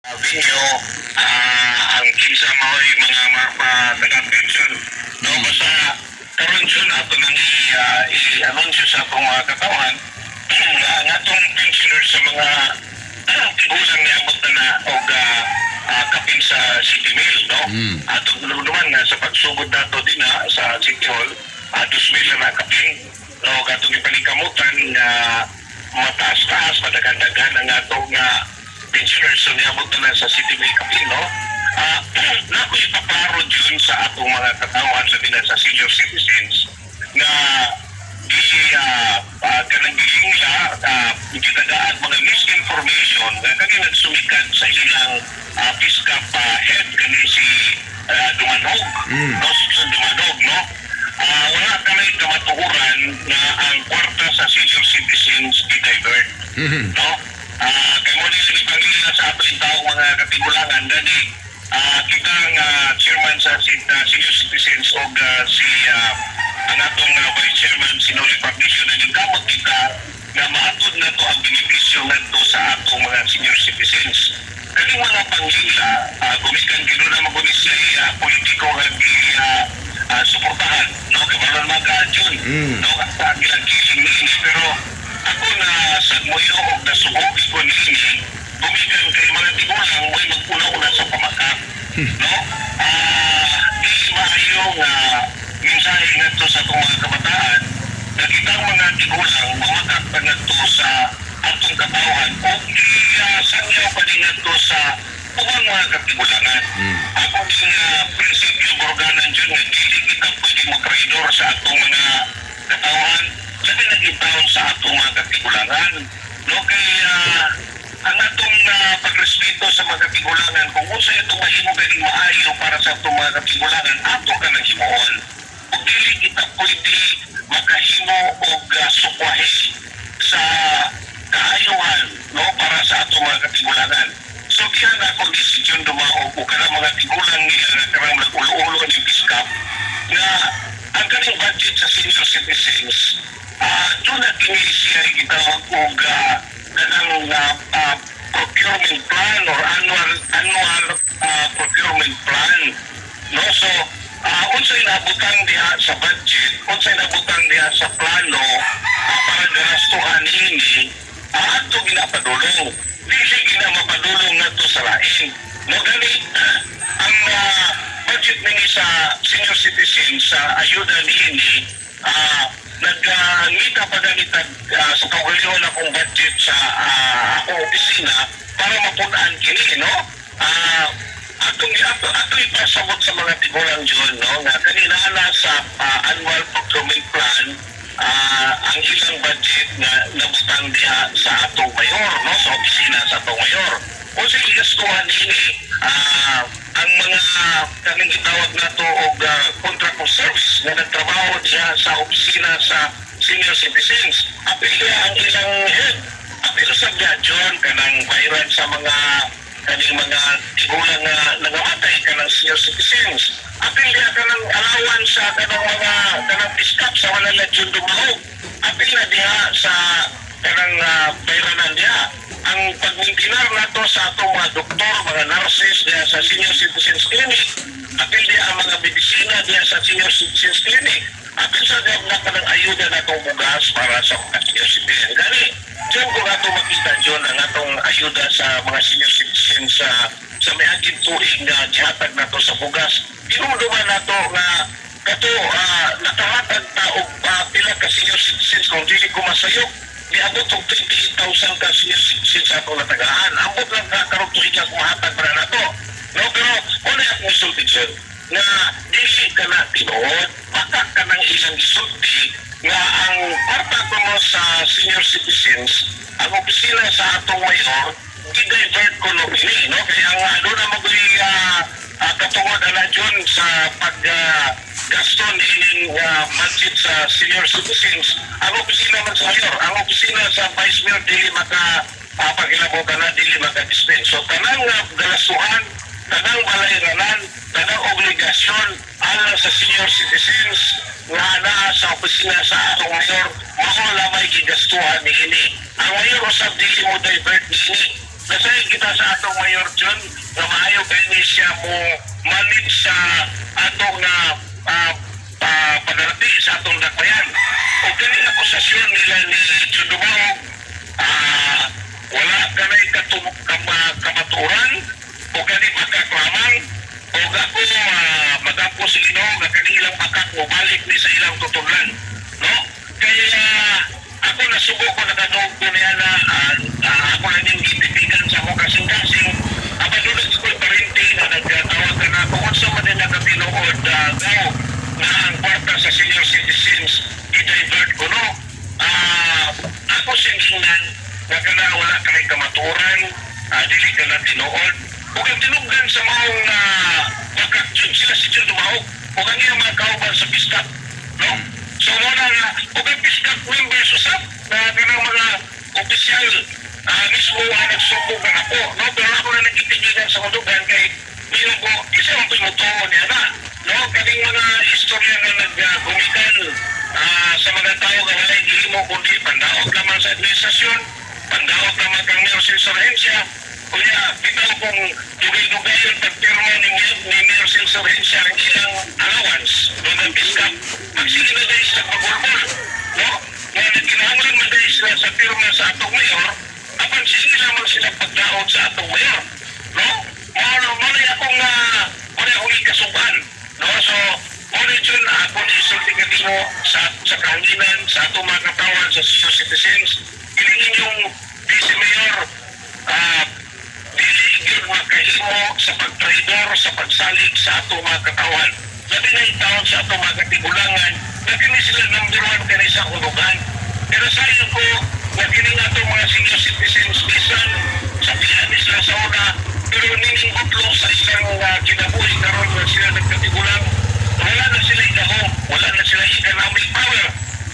Binyo, ang kinsa mao'y mga taga-pension. No, basta karon dyan ato nang i-anunsyo sa atong mga katawan nga atong pensioners sa mga tigulang ni abot na og kapin sa City Mail, no? Atong naman nga sa pagsugod nato din sa City Hall, 2,000 na kapin. No, atong ipalikamutan nga mataas-taas, madaghan-daghan ang atong pensioners so niabot na sa City Mail kapin, no? Na ako ipaklaro dyan sa atong mga katawan labi na sa senior citizens na kanang gilingla ginagaan mga misinformation na kani nagsumikad sa ilang PISCAP head kani si Dumanog, no? Si John Dumanog, no? Wala kami kamatuhuran na ang kwarta sa senior citizens i-divert, no? Kaya mo nila ipangilala sa ating tao mga katigulangan dani kita nga chairman sa senior citizens o si ang atong vice chairman si Noli Patricio na nagkamot kita na maatod na to ang benepisyo ngadto sa atong mga senior citizens. Kani mga pangila gumikan gino na magunis sa politiko nga suportahan, no? Kaya mag-adyon, no? Sa gilang-giling nini, pero ako na sa muyo o nasubok ko nini gumikan kay mga tigulang may magpuna-una sa pamakat, no? Di maayo nga mensahe ngadto sa atong mga kabataan na kitang mga tigulang mamakak pa ngadto sa atong katawan o sangyaw pa din ngadto sa ubang mga katigulangan. Ako din prinsipyo borganan dyan nga dili kita pwede mag-traidor sa atong mga katawan labi na gitawon sa atong mga katigulangan, no? Kaya ang atong pagrespeto sa mga katigulangan kung unsa itong mahimo galing maayo para sa atong mga katigulangan ato ka naghimuon o dili kita pwede makahimo og sukwahi sa kaayuhan, no? Para sa atong mga katigulangan. So kaya na akong desisyon dumaog o ka mga tigulang nila na karang nag-ulo-ulo ng PISCAP na ang kaning budget sa senior citizens doon na kinisya gitawag og kanang procurement plan or annual procurement plan, no? So unsay nabutang diha sa budget, unsay nabutang diha sa plano para ganastuhan ini ato ginapadulong dili gina mapadulong ngadto sa lain, no? Gani ang budget nini sa senior citizens sa ayuda niini nagngita pa ganitag sa kaugalingon akong budget sa akong opisina para mapunaan kini, no? Ato ipasabot sa mga tigulang dyan, no? Nga kanina na sa annual procurement plan ang ilang budget na nabutang diha sa atong mayor, no? Sa opisina sa atong mayor. Kung sa igastuhan ini ang mga kaming gitawag na to og contract of service na nagtrabaho diha sa opisina sa senior citizens. Apila ang ilang head. Apila sa gadyon kanang bayaran sa mga kaning mga tigulang nga nangamatay kanang senior citizens. Apila kanang alawan sa kanang mga kanang PISCAP sa wala na dyan dumahog. Apila diha sa kanang bayranan diha. Ang pagmintinar nato sa atong mga doktor, mga nurses diya sa senior citizens clinic. Apil diya ang mga medisina diya sa senior citizens clinic. Apil sa diya na kanang ayuda natong bugas para sa mga senior citizens. Gani, diyan ko nato makita dyan ang atong ayuda sa mga senior citizens sa may aging tuig na jihatag nato sa bugas. Inuduman nato nga kato nakahatag taog pila ka senior citizens kung dili ko masayok. Niabot og 28,000 ka senior citizens sa atong natagaan. Ambot lang ka karong tuig nga kumahatag para na to. No, pero kung na akong isulti dyan, na dili ka na tinuod, baka ka nang isang isulti nga ang kwarta ko mo sa senior citizens, ang opisina sa atong mayor, i-divert ko no ini, no? Kaya nga doon na mag-uwi katungod na dyan sa gaston ining budget sa senior citizens. Ang opisina man sa mayor, ang opisina sa vice mayor dili pagilabotan na dili maka-dispense. So tanang galasuhan, tanang balayranan, tanang obligasyon alang sa senior citizens nga naa sa opisina sa atong mayor, mao lamay gigastuhan ni ini. Ang mayor usab dili mo divert ni ini. nasayang kita sa atong mayor John nga maayo kay ni siya mo manage sa atong na padarati sa atong dakbayan. O ganing akusasyon nila ni John Dumaog, wala kanay kamaturan o gani makaklamang o ako magapo sa Ginoo nga kanilang akak mo balik ni sa ilang tutulan, no? Kaya ako nasubo ko naganog ko niya na ako na yung gitipigan sa mga kasing-kasing apadulog ko parente na nagtawag na kung sa man na nakatinuod gaw na ang kwarta sa senior citizens i-divert ko, no? Ako singhingan na kana wala kay kamaturan, dili ka na tinuod o kang tinugan sa maong bakaksyon sila si John Dumaog o kanya mga kauban sa piskap, no? So muna nga o kang piskap members usap na kanang mga opisyal mismo nagsumbong na ako, no? Pero ako na nagkitigilan sa kundugan kay ngayon ko isa ang pinutuo niya na, no? Kaming mga istorya na naggumikan sa mga tao na walay gihimo kundi pandaog naman sa administrasyon, pandaog naman kang Mayor Silsorhensya. Kuya, bitaw kung dugay-dugayon pagpirma ni Mayor Silsorhensya ang ilang allowance doon ang piskap, magsige na dahil sa pagbulbul, no? Nga nagkinahanglan man dahil sila sa pirma sa atong mayor, apan sige lamang sila pagdaod sa atong mayor, no? Muna akong ikasuban, no? So, muna yun ako ni sultigatin mo sa kahanginan, sa atong mga katawan, sa senior citizens, ilingin yung Vice Mayor, dili yun makahimo sa pagtraidor, sa pagsalig sa atong mga katawan. Labi na yung taon sa atong mga katigulangan, na kini sila number 1 kani sa hulugan. Pero sa iyo ko, na kini nga itong mga senior citizens, isan sa piyanis sila sa una, pero nining utlo sa isang kinabuhi karon na sila nagkatigulang, wala na sila idahong, wala na sila economic power,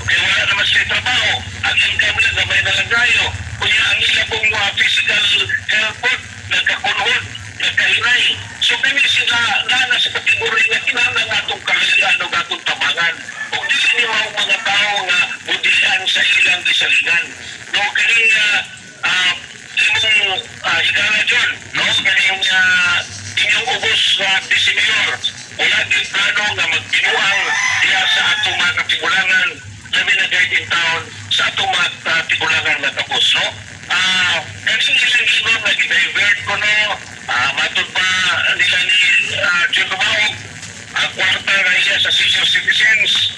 kaya wala naman sila trabaho, ang income nila na may nalagayo, kuya ang ila pong physical health nagkakunod, nagkahinay. So kami sila na sa kategori na kinahanglan nga itong kahalian o atong tabangan. O di ni mga tao nga budian sa ilang gisaligan. No, kaning imong higala John, no, kaning inyong ubos Vice Mayor, wala din plano nga magbinuang diya sa atong mga katigulangan, labi na guide in town sa atong mga tigulangan na tapos, no? Kaning ilang inon na gidivert ko, no, matod pa nila ni John Dumaog, ang kwarta na iya sa senior citizens,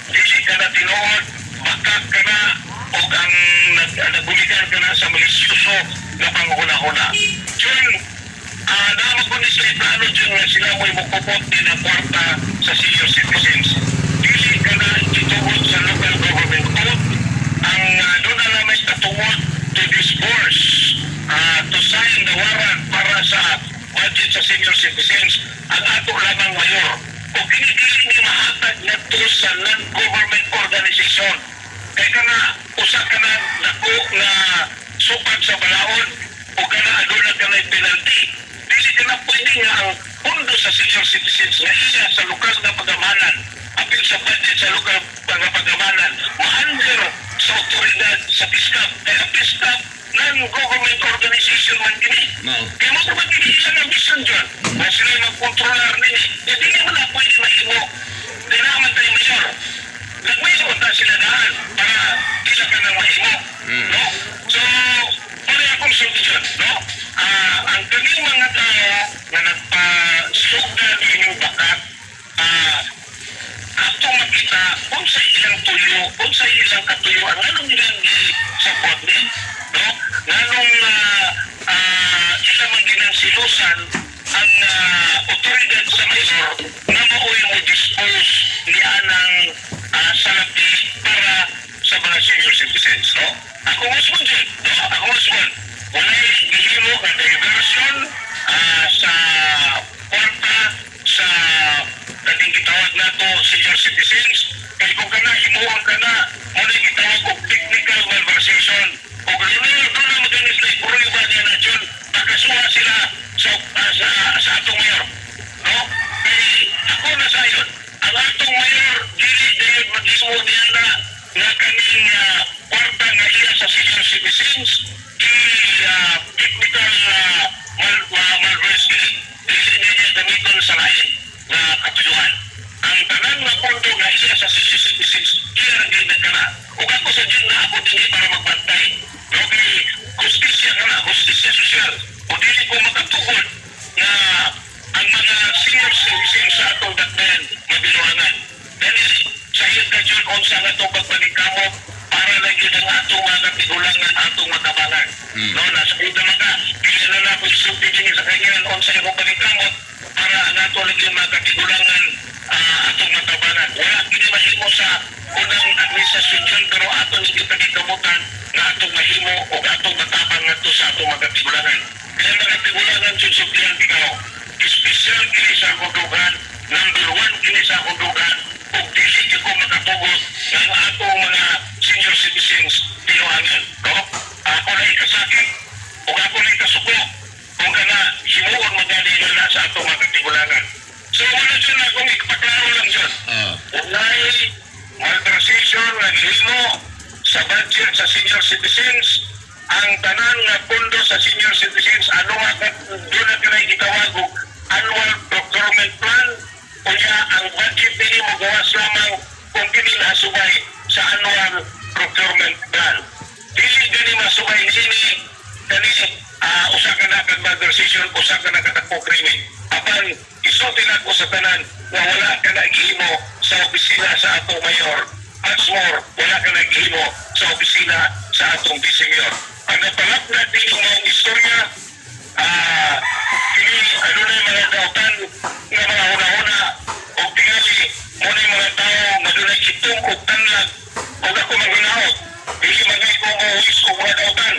dili ka na tinuod, bakak ka na, o ang nagulikan ka na sa malisyoso na panghuna-huna. John, naman ko ni sila plano John nga sila mo'y mukupot din ang kwarta sa senior citizens. Dili ka na itungod sa local government code, ang doon na naman katungod to disburse, to sign the warrant para sa budget sa senior citizens, ang ato lamang mayor. O pinigili ni mahatag na to sa non-government organization. Kaya ka na, usa ka na naku na supat sa balaod, o ka na aduna ka na penalty. Dili ka na pwede nga ang pundo sa senior citizens na iya sa lokal na pagamanan, apil sa budget sa lokal na pagamanan, ma-under sa otoridad sa piskap. Kaya piskap, non-government organization man gini. Kaya mo ba ginihilan ang mission dyan? Na sila yung kontrolar nini. E di mo na pwede mahimo. Kaya naman tayo mayor. Nagmayroon na sila daan para sila ka na mahimo. No? So, pwede akong sulti dyan. No? Ang kaning mga tao na nagpa-slogan yung bakat, ato makita kung sa ilang tuyo, kung sa ilang katuyuan, anong nilang support ni, no? Anong ilang man ginang silusan ang otoridad sa mayor na maoy mo dispose ni anang salapi para sa mga senior citizens, no? Ako musmon dyan, no? Ako musmon. Walay gihimo na diversion sa kwarta sa kating gitawag na to senior citizens. Kaya kung ka na, himuon ka na, muna gitawag og technical malversation. O gano'n doon na maganis na ipruiba niya na dyan, nakasuha sila sa atong mayor. No? Kaya ako na sa yun, ang atong mayor, dili dahil mag-imo niya na kaning kwarta nga iya sa senior citizens, sa atong pagpaningkamot para lang yun ang atong mga katigulangan, atong matabangan. No, nasa ito mga, kaya na na po isulti din sa kanya on sa iyong paningkamot para ang atong lang yung mga katigulangan atong matabangan. Wala kinimahimo sa unang administrasyon dyan, pero atong hindi paningkamutan na atong mahimo o atong matabang nato sa atong mga katigulangan. Kaya mga katigulangan dyan sublihan ikaw, special kini sa kundugan, number 1 kini sa kundugan, o dili ko makatugot ng atong mga senior citizens tinuangan. No? Ako na ikasakit, o ako na ikasuko, kung ka na himuon magali na sa atong mga katigulangan. So wala dyan na kung ipaklaro lang dyan. Unay malversation na gihimo sa budget sa senior citizens, ang tanan nga pundo sa senior citizens, ano nga doon na kinay gitawag og annual procurement plan, o niya ang budget nini magawas lamang kung kini nasubay sa annual procurement plan. Dili gani masubay nini kani usa ka na kag malversation, usa ka na katakbo krimen. Apan isulti na ko sa tanan na wala ka na gihimo sa opisina sa atong mayor. As more, wala ka na gihimo sa opisina sa atong vice-mayor. Ang napalap natin yung mga istorya, ano na yung mga dautan ng mga una-una o tingali mo na yung mga tao na doon ay kitong o tanlag o ako maghinaot. Dili magay ko mo is o mga dautan.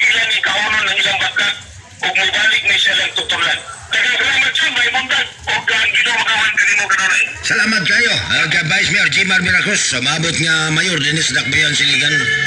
Ilan yung kaunon ng ilang baka o mabalik na siya lang tutulan. Salamat siya, may mundag o ginamagawan ka rin mo kanunay. Salamat kayo, Vice Mayor Jimar Miracruz, maabot nga Mayor Dennis Dakbayan Siligan.